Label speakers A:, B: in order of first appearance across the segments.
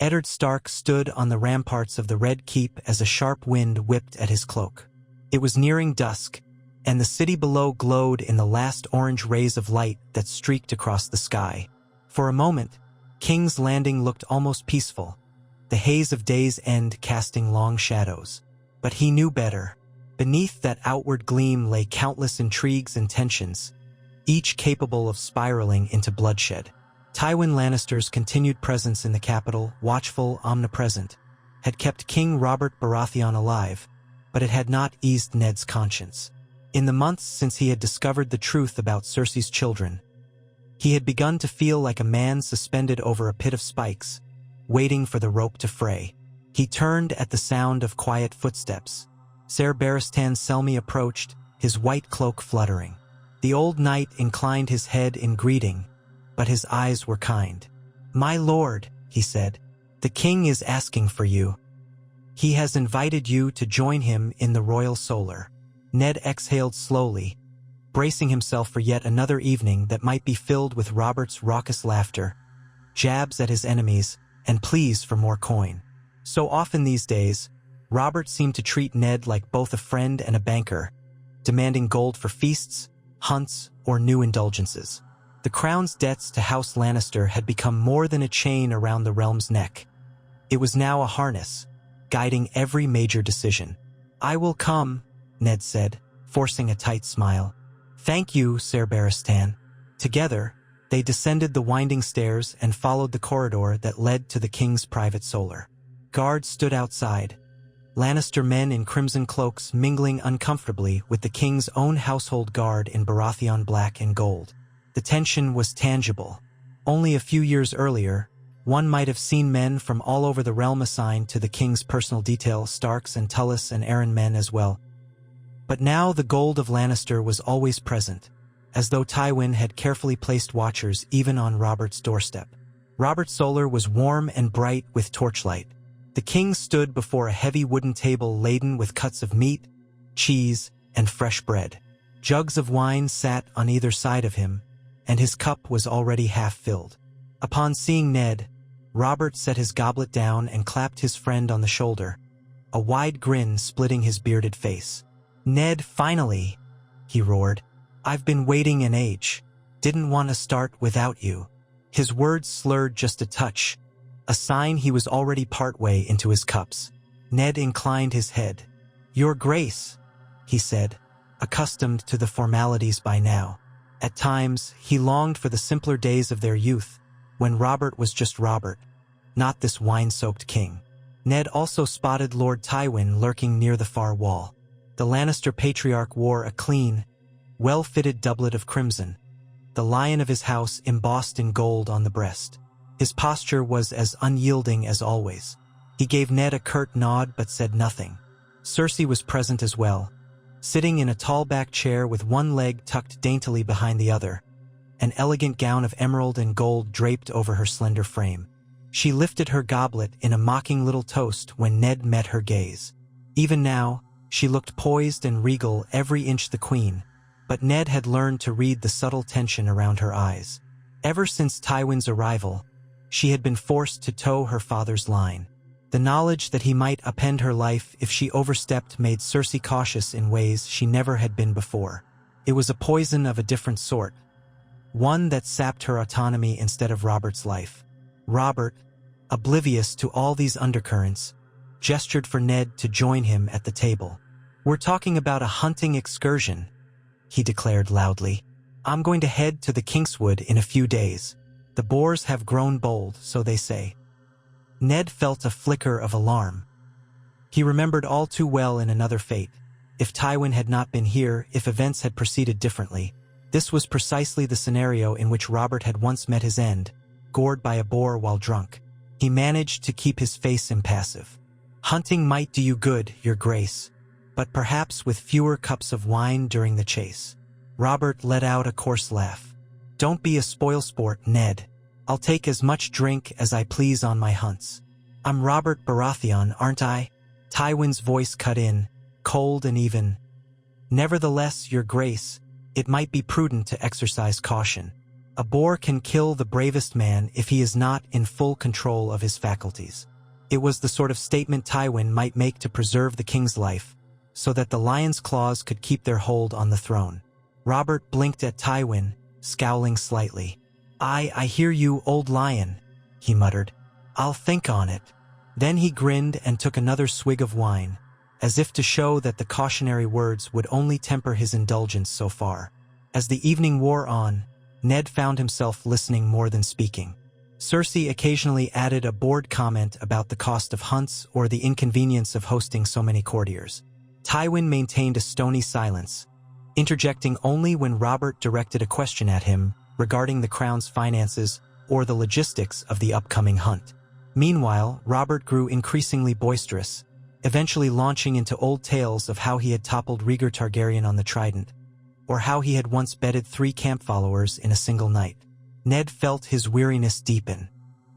A: Eddard Stark stood on the ramparts of the Red Keep as a sharp wind whipped at his cloak. It was nearing dusk, and the city below glowed in the last orange rays of light that streaked across the sky. For a moment, King's Landing looked almost peaceful, the haze of day's end casting long shadows. But he knew better. Beneath that outward gleam lay countless intrigues and tensions, each capable of spiraling into bloodshed. Tywin Lannister's continued presence in the capital, watchful, omnipresent, had kept King Robert Baratheon alive, but it had not eased Ned's conscience. In the months since he had discovered the truth about Cersei's children, he had begun to feel like a man suspended over a pit of spikes, waiting for the rope to fray. He turned at the sound of quiet footsteps. Ser Barristan Selmy approached, his white cloak fluttering. The old knight inclined his head in greeting, but his eyes were kind. "My lord," he said, "the king is asking for you. He has invited you to join him in the Royal Solar." Ned exhaled slowly, bracing himself for yet another evening that might be filled with Robert's raucous laughter, jabs at his enemies, and pleas for more coin. So often these days, Robert seemed to treat Ned like both a friend and a banker, demanding gold for feasts, hunts, or new indulgences. The crown's debts to House Lannister had become more than a chain around the realm's neck. It was now a harness, guiding every major decision. "I will come," Ned said, forcing a tight smile. "Thank you, Ser Barristan." Together, they descended the winding stairs and followed the corridor that led to the king's private solar. Guards stood outside, Lannister men in crimson cloaks mingling uncomfortably with the king's own household guard in Baratheon black and gold. The tension was tangible. Only a few years earlier, one might have seen men from all over the realm assigned to the king's personal detail, Starks and Tullis and Arryn men as well. But now the gold of Lannister was always present, as though Tywin had carefully placed watchers even on Robert's doorstep. Robert's solar was warm and bright with torchlight. The king stood before a heavy wooden table laden with cuts of meat, cheese, and fresh bread. Jugs of wine sat on either side of him, and his cup was already half filled. Upon seeing Ned, Robert set his goblet down and clapped his friend on the shoulder, a wide grin splitting his bearded face. "Ned, finally!" he roared. "I've been waiting an age. Didn't want to start without you." His words slurred just a touch, a sign he was already partway into his cups. Ned inclined his head. "Your Grace," he said, accustomed to the formalities by now. At times, he longed for the simpler days of their youth, when Robert was just Robert, not this wine-soaked king. Ned also spotted Lord Tywin lurking near the far wall. The Lannister patriarch wore a clean, well-fitted doublet of crimson, the lion of his house embossed in gold on the breast. His posture was as unyielding as always. He gave Ned a curt nod but said nothing. Cersei was present as well, sitting in a tall back chair with one leg tucked daintily behind the other, an elegant gown of emerald and gold draped over her slender frame. She lifted her goblet in a mocking little toast when Ned met her gaze. Even now, she looked poised and regal, every inch the queen, but Ned had learned to read the subtle tension around her eyes. Ever since Tywin's arrival, she had been forced to toe her father's line. The knowledge that he might upend her life if she overstepped made Cersei cautious in ways she never had been before. It was a poison of a different sort, one that sapped her autonomy instead of Robert's life. Robert, oblivious to all these undercurrents, gestured for Ned to join him at the table. "We're talking about a hunting excursion," he declared loudly. "I'm going to head to the Kingswood in a few days. The boars have grown bold, so they say." Ned felt a flicker of alarm. He remembered all too well in another fate. If Tywin had not been here, if events had proceeded differently, this was precisely the scenario in which Robert had once met his end, gored by a boar while drunk. He managed to keep his face impassive. "Hunting might do you good, Your Grace, but perhaps with fewer cups of wine during the chase." Robert let out a coarse laugh. "Don't be a spoilsport, Ned. I'll take as much drink as I please on my hunts. I'm Robert Baratheon, aren't I?" Tywin's voice cut in, cold and even. "Nevertheless, Your Grace, it might be prudent to exercise caution. A boar can kill the bravest man if he is not in full control of his faculties. It was the sort of statement Tywin might make to preserve the king's life, so that the lion's claws could keep their hold on the throne. Robert blinked at Tywin, scowling slightly. I hear you, old lion," he muttered. "I'll think on it." Then he grinned and took another swig of wine, as if to show that the cautionary words would only temper his indulgence so far. As the evening wore on, Ned found himself listening more than speaking. Cersei occasionally added a bored comment about the cost of hunts or the inconvenience of hosting so many courtiers. Tywin maintained a stony silence, interjecting only when Robert directed a question at him regarding the crown's finances or the logistics of the upcoming hunt. Meanwhile, Robert grew increasingly boisterous, eventually launching into old tales of how he had toppled Rhaegar Targaryen on the Trident, or how he had once bedded 3 camp followers in a single night. Ned felt his weariness deepen.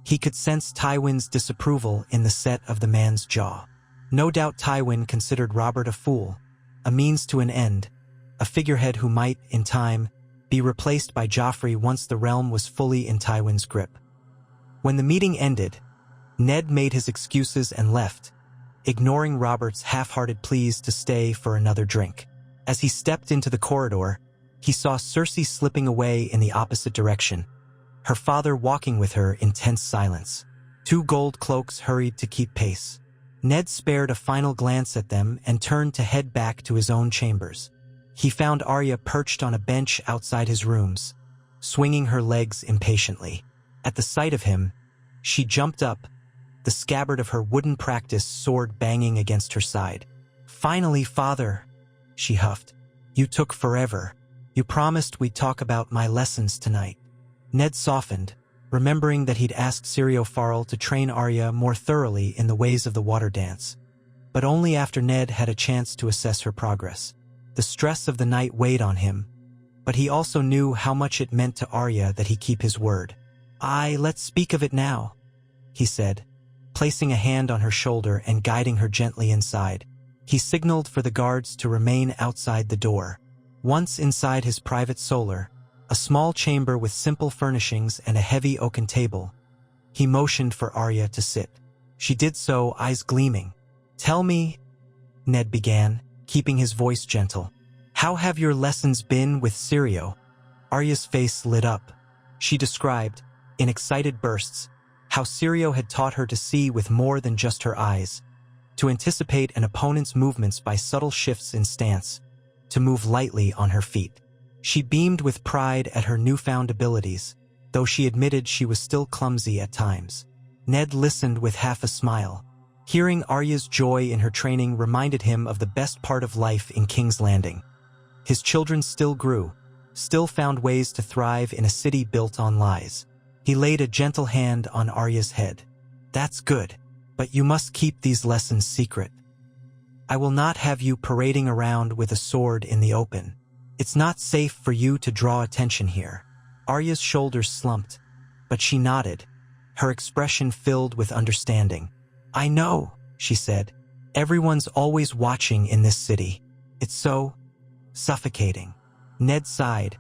A: He could sense Tywin's disapproval in the set of the man's jaw. No doubt Tywin considered Robert a fool, a means to an end, a figurehead who might, in time, be replaced by Joffrey once the realm was fully in Tywin's grip. When the meeting ended, Ned made his excuses and left, ignoring Robert's half-hearted pleas to stay for another drink. As he stepped into the corridor, he saw Cersei slipping away in the opposite direction, her father walking with her in tense silence. 2 gold cloaks hurried to keep pace. Ned spared a final glance at them and turned to head back to his own chambers. He found Arya perched on a bench outside his rooms, swinging her legs impatiently. At the sight of him, she jumped up, the scabbard of her wooden practice sword banging against her side. "Finally, father," she huffed. "You took forever. You promised we'd talk about my lessons tonight." Ned softened, remembering that he'd asked Syrio Farrell to train Arya more thoroughly in the ways of the water dance, but only after Ned had a chance to assess her progress. The stress of the night weighed on him, but he also knew how much it meant to Arya that he keep his word. Let's speak of it now," he said, placing a hand on her shoulder and guiding her gently inside. He signaled for the guards to remain outside the door. Once inside his private solar, a small chamber with simple furnishings and a heavy oaken table, he motioned for Arya to sit. She did so, eyes gleaming. "Tell me," Ned began, keeping his voice gentle, "how have your lessons been with Syrio?" Arya's face lit up. She described, in excited bursts, how Syrio had taught her to see with more than just her eyes, to anticipate an opponent's movements by subtle shifts in stance, to move lightly on her feet. She beamed with pride at her newfound abilities, though she admitted she was still clumsy at times. Ned listened with half a smile. Hearing Arya's joy in her training reminded him of the best part of life in King's Landing. His children still grew, still found ways to thrive in a city built on lies. He laid a gentle hand on Arya's head. "That's good, but you must keep these lessons secret. I will not have you parading around with a sword in the open. It's not safe for you to draw attention here." Arya's shoulders slumped, but she nodded, her expression filled with understanding. "I know," she said. "Everyone's always watching in this city. It's so suffocating." Ned sighed,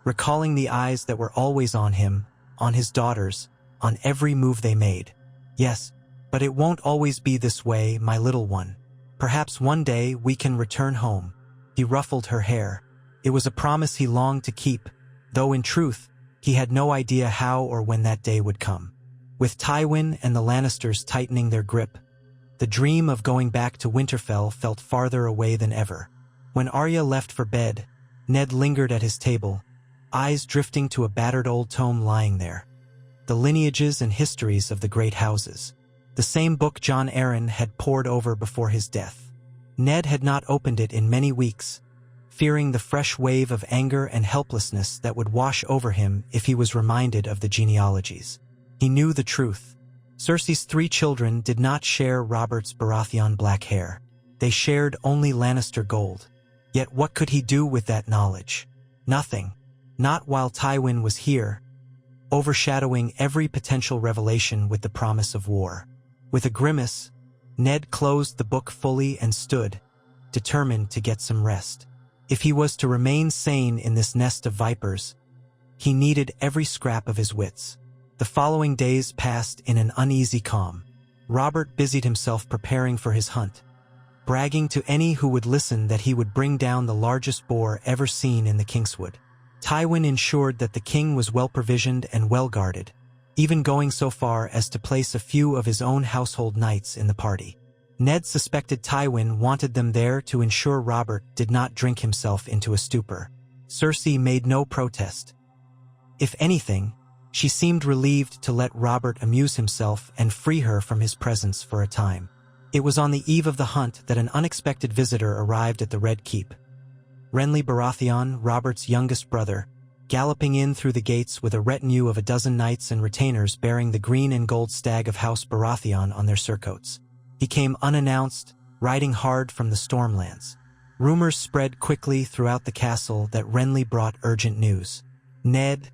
A: recalling the eyes that were always on him, on his daughters, on every move they made. "Yes, but it won't always be this way, my little one. Perhaps one day we can return home." He ruffled her hair. It was a promise he longed to keep, though in truth, he had no idea how or when that day would come. With Tywin and the Lannisters tightening their grip, the dream of going back to Winterfell felt farther away than ever. When Arya left for bed, Ned lingered at his table, eyes drifting to a battered old tome lying there. The lineages and histories of the great houses. The same book Jon Arryn had pored over before his death. Ned had not opened it in many weeks, fearing the fresh wave of anger and helplessness that would wash over him if he was reminded of the genealogies. He knew the truth. Cersei's 3 children did not share Robert's Baratheon black hair. They shared only Lannister gold. Yet what could he do with that knowledge? Nothing. Not while Tywin was here, overshadowing every potential revelation with the promise of war. With a grimace, Ned closed the book fully and stood, determined to get some rest. If he was to remain sane in this nest of vipers, He needed every scrap of his wits. The following days passed in an uneasy calm. Robert busied himself preparing for his hunt, bragging to any who would listen that he would bring down the largest boar ever seen in the Kingswood. Tywin ensured that the king was well-provisioned and well-guarded, even going so far as to place a few of his own household knights in the party. Ned suspected Tywin wanted them there to ensure Robert did not drink himself into a stupor. Cersei made no protest. If anything, she seemed relieved to let Robert amuse himself and free her from his presence for a time. It was on the eve of the hunt that an unexpected visitor arrived at the Red Keep. Renly Baratheon, Robert's youngest brother, galloping in through the gates with a retinue of a dozen knights and retainers bearing the green and gold stag of House Baratheon on their surcoats. He came unannounced, riding hard from the Stormlands. Rumors spread quickly throughout the castle that Renly brought urgent news. Ned,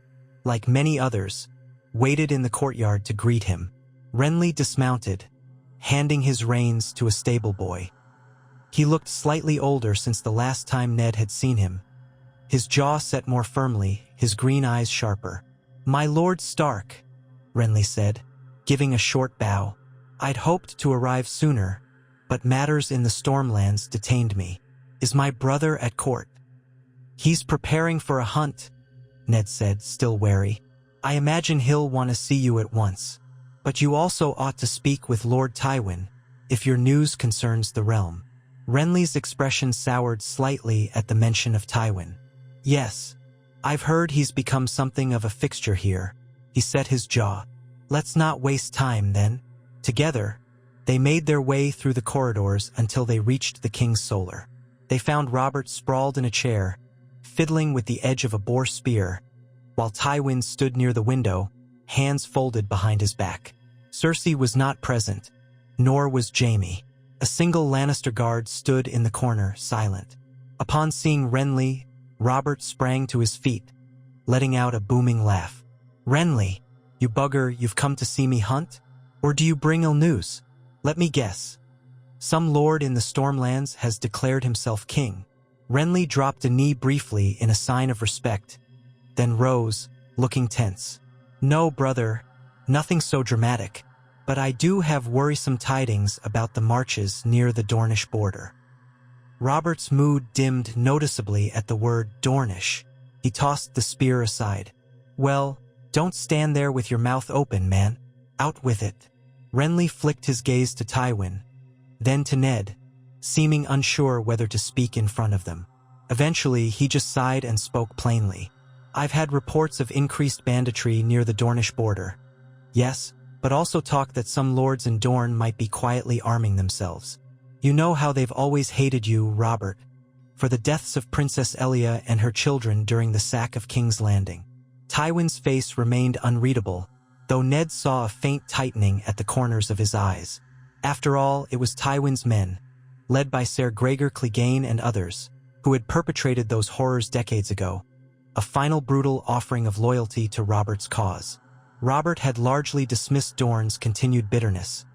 A: like many others, waited in the courtyard to greet him. Renly dismounted, handing his reins to a stable boy. He looked slightly older since the last time Ned had seen him. His jaw set more firmly, his green eyes sharper. "My Lord Stark," Renly said, giving a short bow. "I'd hoped to arrive sooner, but matters in the Stormlands detained me. Is my brother at court?" "He's preparing for a hunt," Ned said, still wary. "I imagine he'll want to see you at once. But you also ought to speak with Lord Tywin, if your news concerns the realm." Renly's expression soured slightly at the mention of Tywin. "Yes, I've heard he's become something of a fixture here." He set his jaw. "Let's not waste time, then." Together, they made their way through the corridors until they reached the king's solar. They found Robert sprawled in a chair, fiddling with the edge of a boar spear, while Tywin stood near the window, hands folded behind his back. Cersei was not present, nor was Jaime. A single Lannister guard stood in the corner, silent. Upon seeing Renly, Robert sprang to his feet, letting out a booming laugh. "Renly, you bugger, you've come to see me hunt? Or do you bring ill news? Let me guess. Some lord in the Stormlands has declared himself king." Renly dropped a knee briefly in a sign of respect, then rose, looking tense. "No, brother, nothing so dramatic, but I do have worrisome tidings about the marches near the Dornish border." Robert's mood dimmed noticeably at the word Dornish. He tossed the spear aside. "Well, don't stand there with your mouth open, man. Out with it." Renly flicked his gaze to Tywin, then to Ned, seeming unsure whether to speak in front of them. Eventually, he just sighed and spoke plainly. "I've had reports of increased banditry near the Dornish border. Yes, but also talk that some lords in Dorne might be quietly arming themselves. You know how they've always hated you, Robert, for the deaths of Princess Elia and her children during the sack of King's Landing." Tywin's face remained unreadable, though Ned saw a faint tightening at the corners of his eyes. After all, it was Tywin's men, led by Ser Gregor Clegane and others, who had perpetrated those horrors decades ago, a final brutal offering of loyalty to Robert's cause. Robert had largely dismissed Dorne's continued bitterness,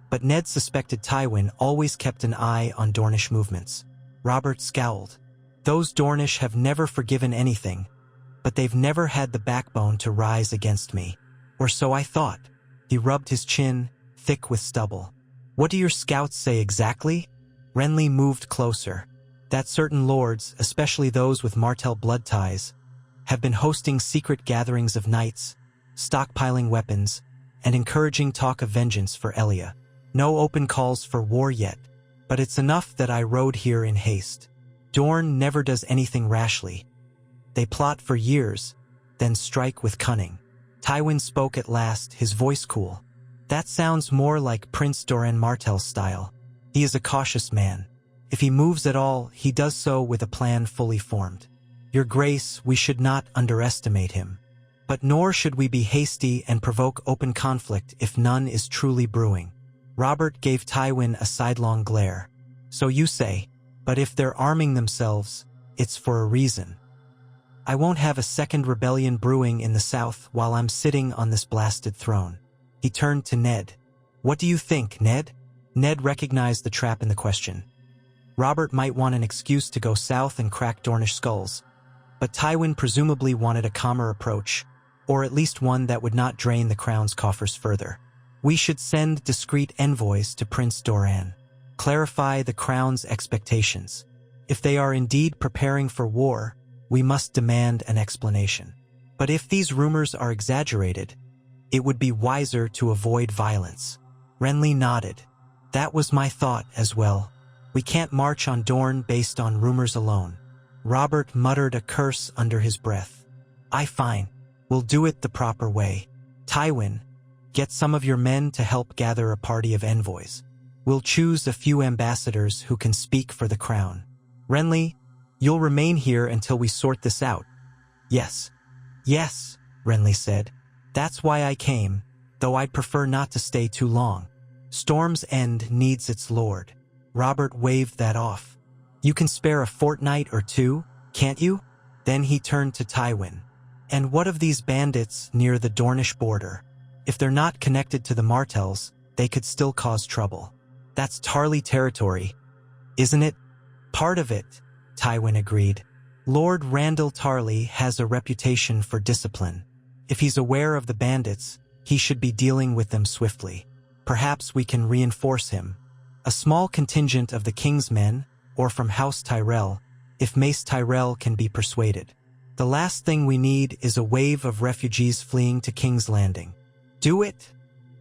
A: but Ned suspected Tywin always kept an eye on Dornish movements. Robert scowled. "Those Dornish have never forgiven anything, but they've never had the backbone to rise against me. Or so I thought." He rubbed his chin, thick with stubble. "What do your scouts say exactly?" Renly moved closer. "That certain lords, especially those with Martell blood ties, have been hosting secret gatherings of knights, stockpiling weapons, and encouraging talk of vengeance for Elia. No open calls for war yet, but it's enough that I rode here in haste. Dorne never does anything rashly. They plot for years, then strike with cunning." Tywin spoke at last, his voice cool. "That sounds more like Prince Doran Martell's style. He is a cautious man. If he moves at all, he does so with a plan fully formed. Your Grace, we should not underestimate him. But nor should we be hasty and provoke open conflict if none is truly brewing." Robert gave Tywin a sidelong glare. "So you say, but if they're arming themselves, it's for a reason. I won't have a second rebellion brewing in the south while I'm sitting on this blasted throne." He turned to Ned. "What do you think, Ned?" Ned recognized the trap in the question. Robert might want an excuse to go south and crack Dornish skulls. but Tywin presumably wanted a calmer approach, or at least one that would not drain the crown's coffers further. We should send discreet envoys to Prince Doran. Clarify the crown's expectations. If they are indeed preparing for war, we must demand an explanation. But if these rumors are exaggerated, it would be wiser to avoid violence. Renly nodded. That was my thought as well. We can't march on Dorne based on rumors alone. Robert muttered a curse under his breath. Fine. We'll do it the proper way. Tywin, get some of your men to help gather a party of envoys. We'll choose a few ambassadors who can speak for the crown. Renly, you'll remain here until we sort this out. Yes. Yes, Renly said. That's why I came, though I'd prefer not to stay too long. Storm's End needs its lord. Robert waved that off. You can spare a fortnight or two, can't you? Then he turned to Tywin. And what of these bandits near the Dornish border? If they're not connected to the Martells, they could still cause trouble. That's Tarly territory, isn't it? Part of it, Tywin agreed. Lord Randall Tarly has a reputation for discipline. If he's aware of the bandits, he should be dealing with them swiftly. Perhaps we can reinforce him. A small contingent of the King's men, or from House Tyrell, if Mace Tyrell can be persuaded. The last thing we need is a wave of refugees fleeing to King's Landing. Do it,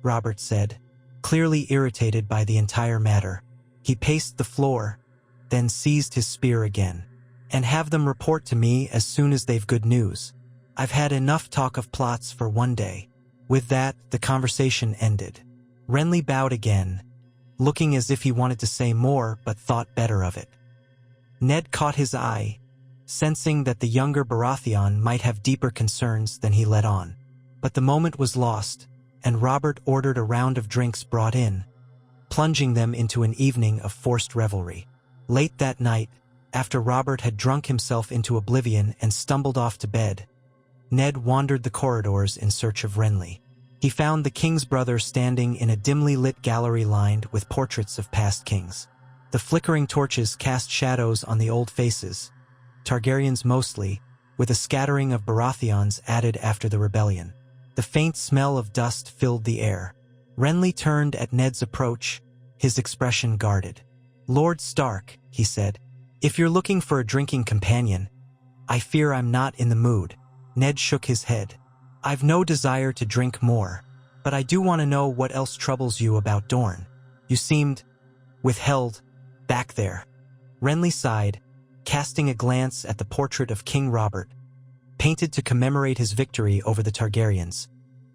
A: Robert said, clearly irritated by the entire matter. He paced the floor, then seized his spear again. And have them report to me as soon as they've good news. I've had enough talk of plots for one day. With that, the conversation ended. Renly bowed again, looking as if he wanted to say more but thought better of it. Ned caught his eye, sensing that the younger Baratheon might have deeper concerns than he let on. But the moment was lost, and Robert ordered a round of drinks brought in, plunging them into an evening of forced revelry. Late that night, after Robert had drunk himself into oblivion and stumbled off to bed, Ned wandered the corridors in search of Renly. He found the king's brother standing in a dimly lit gallery lined with portraits of past kings. The flickering torches cast shadows on the old faces, Targaryens mostly, with a scattering of Baratheons added after the rebellion. The faint smell of dust filled the air. Renly turned at Ned's approach, his expression guarded. "Lord Stark," he said, "if you're looking for a drinking companion, I fear I'm not in the mood." Ned shook his head. "I've no desire to drink more, but I do want to know what else troubles you about Dorne. You seemed withheld back there." Renly sighed, casting a glance at the portrait of King Robert, painted to commemorate his victory over the Targaryens,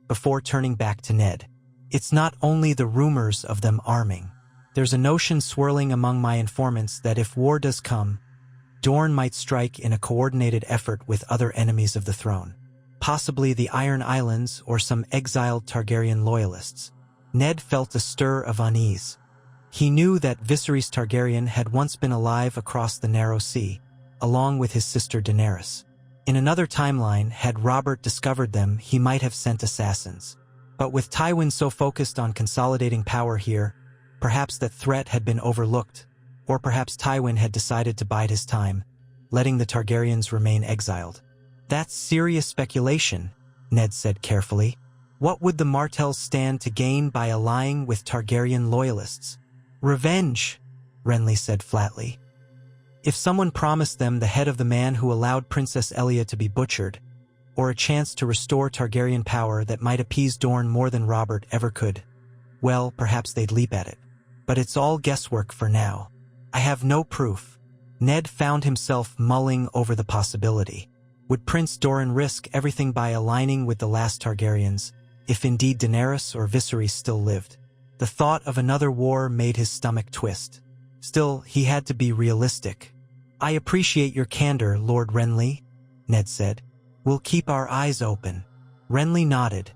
A: before turning back to Ned. "It's not only the rumors of them arming. There's a notion swirling among my informants that if war does come, Dorne might strike in a coordinated effort with other enemies of the throne. Possibly the Iron Islands or some exiled Targaryen loyalists." Ned felt a stir of unease. He knew that Viserys Targaryen had once been alive across the Narrow Sea, along with his sister Daenerys. In another timeline, had Robert discovered them, he might have sent assassins. But with Tywin so focused on consolidating power here, perhaps that threat had been overlooked, or perhaps Tywin had decided to bide his time, letting the Targaryens remain exiled. "That's serious speculation," Ned said carefully. "What would the Martells stand to gain by allying with Targaryen loyalists?" "Revenge," Renly said flatly. "If someone promised them the head of the man who allowed Princess Elia to be butchered, or a chance to restore Targaryen power that might appease Dorne more than Robert ever could, well, perhaps they'd leap at it. But it's all guesswork for now. I have no proof." Ned found himself mulling over the possibility. Would Prince Doran risk everything by aligning with the last Targaryens, if indeed Daenerys or Viserys still lived? The thought of another war made his stomach twist. Still, he had to be realistic. "I appreciate your candor, Lord Renly," Ned said. "We'll keep our eyes open." Renly nodded,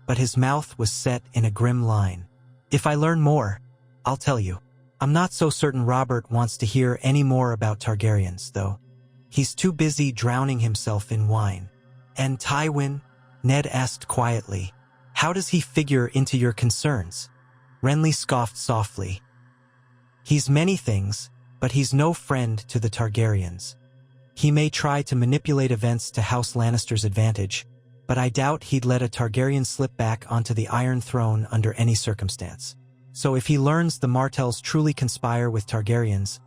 A: but his mouth was set in a grim line. "If I learn more, I'll tell you. I'm not so certain Robert wants to hear any more about Targaryens, though. He's too busy drowning himself in wine." "And Tywin?" Ned asked quietly. "How does he figure into your concerns?" Renly scoffed softly. "He's many things, but he's no friend to the Targaryens. He may try to manipulate events to House Lannister's advantage, but I doubt he'd let a Targaryen slip back onto the Iron Throne under any circumstance. So if he learns the Martells truly conspire with Targaryens,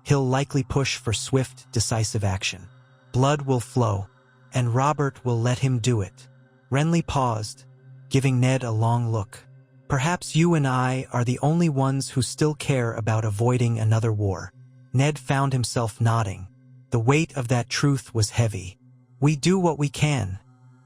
A: he'll likely push for swift, decisive action. Blood will flow, and Robert will let him do it. Renly paused, giving Ned a long look. Perhaps you and I are the only ones who still care about avoiding another war. Ned found himself nodding. The weight of that truth was heavy. We do what we can,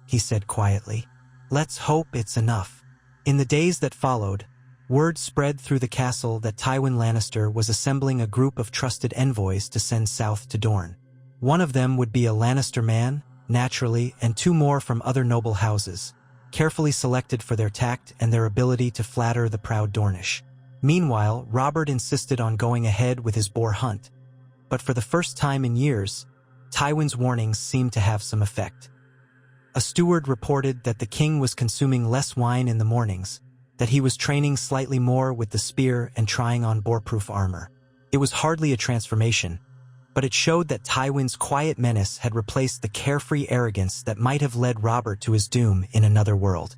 A: he said quietly. Let's hope it's enough. In the days that followed, word spread through the castle that Tywin Lannister was assembling a group of trusted envoys to send south to Dorne. One of them would be a Lannister man, naturally, and 2 more from other noble houses, carefully selected for their tact and their ability to flatter the proud Dornish. Meanwhile, Robert insisted on going ahead with his boar hunt, but for the first time in years, Tywin's warnings seemed to have some effect. A steward reported that the king was consuming less wine in the mornings, that he was training slightly more with the spear and trying on boar-proof armor. It was hardly a transformation, but it showed that Tywin's quiet menace had replaced the carefree arrogance that might have led Robert to his doom in another world.